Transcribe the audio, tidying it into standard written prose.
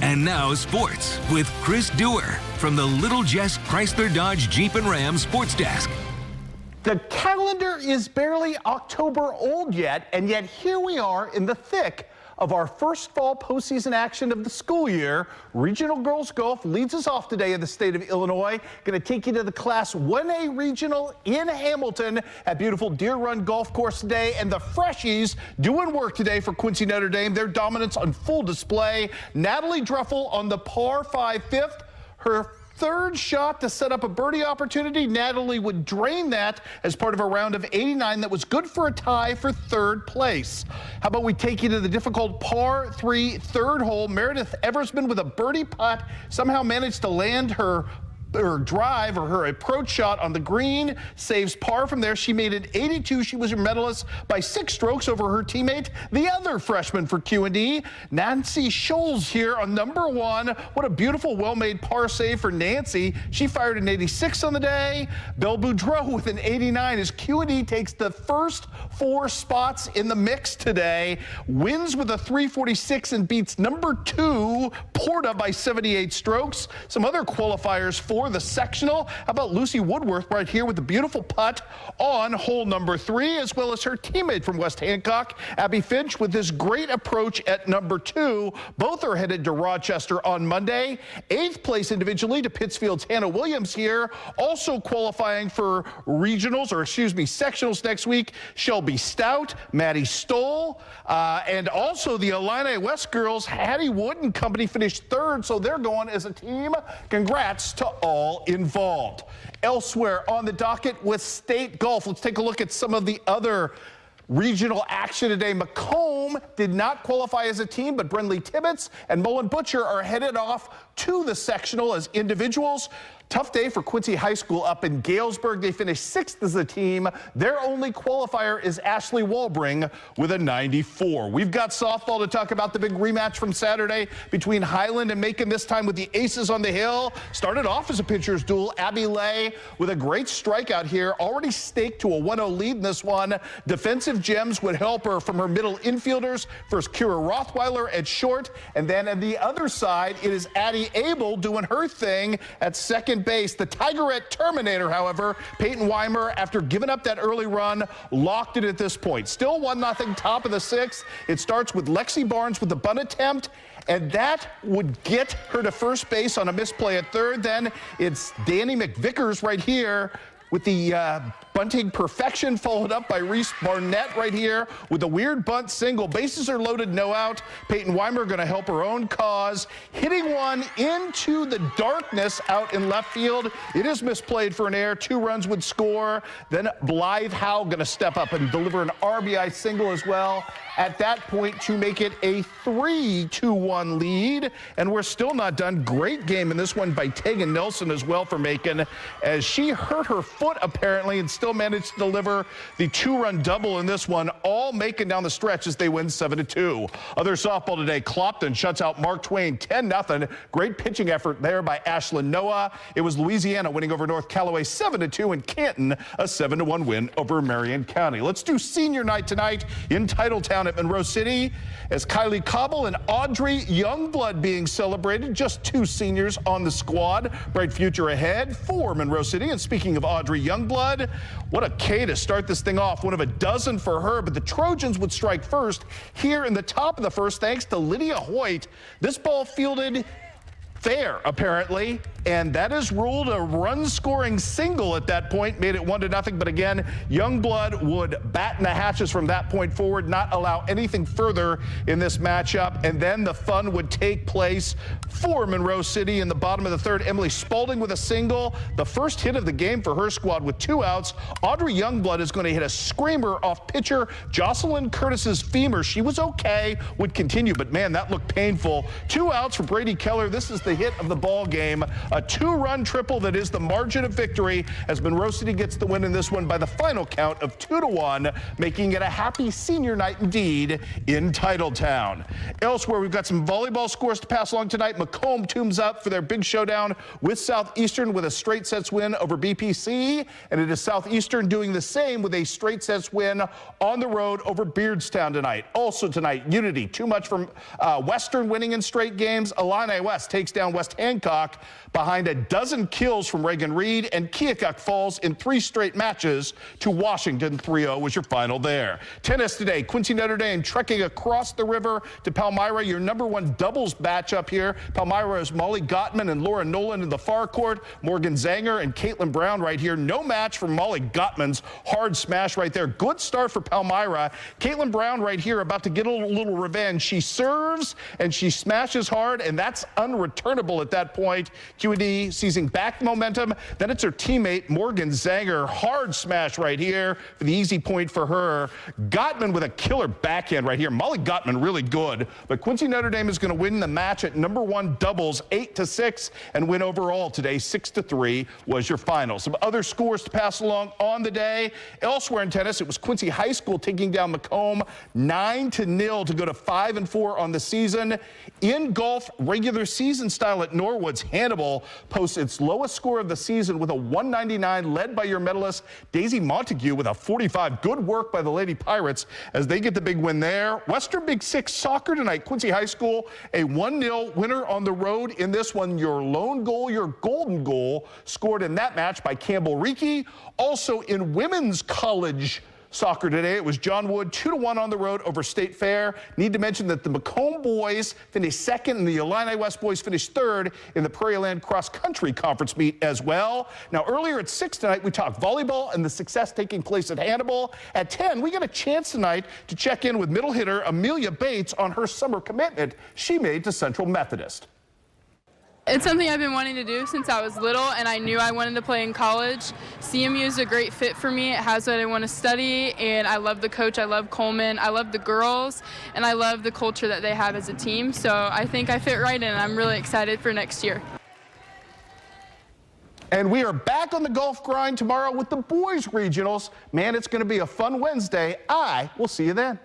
And now sports with Chris Duerr from the Little Jess Chrysler Dodge Jeep and Ram Sports Desk. The calendar is barely October old yet, and yet here we are in the thick of our first fall postseason action of the school year. Regional Girls Golf leads us off today in the state of Illinois. Going to take you to the Class 1A Regional in Hamilton at beautiful Deer Run Golf Course today. And the Freshies doing work today for Quincy Notre Dame. Their dominance on full display. Natalie Druffel on the par 5 fifth. Her third shot to set up a birdie opportunity. Natalie would drain that as part of a round of 89 that was good for a tie for third place. How about we take you to the difficult par 3 third hole. Meredith Eversman with a birdie putt somehow managed to land her drive or her approach shot on the green, saves par from there. She made it 82. She was your medalist by 6 strokes over her teammate, the other freshman for Q&D, Nancy Scholes here on number 1. What a beautiful, well-made par save for Nancy. She fired an 86 on the day. Belle Boudreau with an 89 as Q&D takes the first 4 spots in the mix today. Wins with a 346 and beats number 2, Porta, by 78 strokes. Some other qualifiers for the sectional. How about Lucy Woodworth right here with the beautiful putt on hole number 3, as well as her teammate from West Hancock, Abby Finch, with this great approach at number 2. Both are headed to Rochester on Monday. 8th place individually to Pittsfield's Hannah Williams here. Also qualifying for regionals, or excuse me, sectionals next week, Shelby Stout, Maddie Stoll, and also the Illini West girls, Hattie Wood and company finished 3rd, so they're going as a team. Congrats to all involved. Elsewhere on the docket with state golf, let's take a look at some of the other regional action today. Macomb did not qualify as a team, but Brenly Tibbetts and Mullen Butcher are headed off to the sectional as individuals. Tough day for Quincy High School up in Galesburg. They finished 6th as a team. Their only qualifier is Ashley Walbring with a 94. We've got softball to talk about, the big rematch from Saturday between Highland and Macon, this time with the Aces on the hill. Started off as a pitcher's duel. Abby Lay with a great strikeout here, already staked to a 1-0 lead in this one. Defensive gems would help her from her middle infielders. First, Kira Rothweiler at short, and then on the other side, it is Addie Abel doing her thing at second base. The Tigerette Terminator, however, Peyton Weimer, after giving up that early run, locked it at this point. Still 1-0, top of the 6th. It starts with Lexi Barnes with the bunt attempt, and that would get her to first base on a misplay at third. Then it's Danny McVickers right here with the bunting perfection, followed up by Reese Barnett right here with a weird bunt single. Bases are loaded, no out. Peyton Weimer going to help her own cause, hitting one into the darkness out in left field. It is misplayed for an error. 2 runs would score. Then Blythe Howe going to step up and deliver an RBI single as well at that point to make it a 3-2-1 lead. And we're still not done. Great game in this one by Tegan Nelson as well for Macon, as she hurt her foot apparently and still managed to deliver the 2-run double in this one, all Macon down the stretch as they win 7-2. Other softball today, Clopton shuts out Mark Twain 10-0. Great pitching effort there by Ashlyn Noah. It was Louisiana winning over North Callaway 7-2, and Canton a 7-1 win over Marion County. Let's do senior night tonight in Titletown at Monroe City, as Kylie Cobble and Audrey Youngblood being celebrated. Just 2 seniors on the squad. Bright future ahead for Monroe City. And speaking of Audrey Youngblood, what a K to start this thing off. One of a dozen for her, but the Trojans would strike first here in the top of the first thanks to Lydia Hoyt. This ball fielded fair, apparently, and that is ruled a run-scoring single at that point, made it 1-0. But again, Youngblood would batten the hatches from that point forward, not allow anything further in this matchup, and then the fun would take place for Monroe City in the bottom of the 3rd. Emily Spalding with a single, the first hit of the game for her squad with 2 outs. Audrey Youngblood is going to hit a screamer off pitcher Jocelyn Curtis's femur. She was okay, would continue, but man, that looked painful. 2 outs for Brady Keller. This is the hit of the ball game. A 2-run triple that is the margin of victory as Monroe City gets the win in this one by the final count of 2-1, making it a happy senior night indeed in Titletown. Elsewhere, we've got some volleyball scores to pass along tonight. Macomb tunes up for their big showdown with Southeastern with a straight sets win over BPC, and it is Southeastern doing the same with a straight sets win on the road over Beardstown tonight. Also tonight, Unity, too much from Western winning in straight games. Illini West takes down West Hancock behind a dozen kills from Reagan Reed, and Keokuk falls in 3 straight matches to Washington. 3-0 was your final there. Tennis today, Quincy Notre Dame trekking across the river to Palmyra, your #1 doubles matchup here. Palmyra is Molly Gottman and Laura Nolan in the far court. Morgan Zanger and Caitlin Brown right here. No match for Molly Gottman's hard smash right there. Good start for Palmyra. Caitlin Brown right here about to get a little revenge. She serves and she smashes hard, and that's unreturnable at that point. QED seizing back momentum. Then it's her teammate Morgan Zanger. Hard smash right here for the easy point for her. Gottman with a killer backhand right here. Molly Gottman really good, but Quincy Notre Dame is going to win the match at #1 doubles 8-6 and win overall today. 6-3 was your final. Some other scores to pass along on the day. Elsewhere in tennis, it was Quincy High School taking down Macomb 9-0 to go to 5-4 on the season. In golf, regular season style at Norwood's, Hannibal posts its lowest score of the season with a 199, led by your medalist Daisy Montague with a 45. Good work by the Lady Pirates as they get the big win there. Western Big Six soccer tonight. Quincy High School, a 1-0 winner on the road in this one. Your lone goal, your golden goal, scored in that match by Campbell Reiki. Also in women's college soccer today, it was John Wood 2-1 on the road over State Fair. Need to mention that the Macomb boys finished second and the Illini West boys finished third in the Prairie Land Cross Country Conference meet as well. Now earlier at 6 tonight, we talked volleyball and the success taking place at Hannibal. At 10, we got a chance tonight to check in with middle hitter Amelia Bates on her summer commitment she made to Central Methodist. It's something I've been wanting to do since I was little, and I knew I wanted to play in college. CMU is a great fit for me. It has what I want to study, and I love the coach. I love Coleman. I love the girls, and I love the culture that they have as a team. So I think I fit right in. I'm really excited for next year. And we are back on the golf grind tomorrow with the boys regionals. Man, it's going to be a fun Wednesday. I will see you then.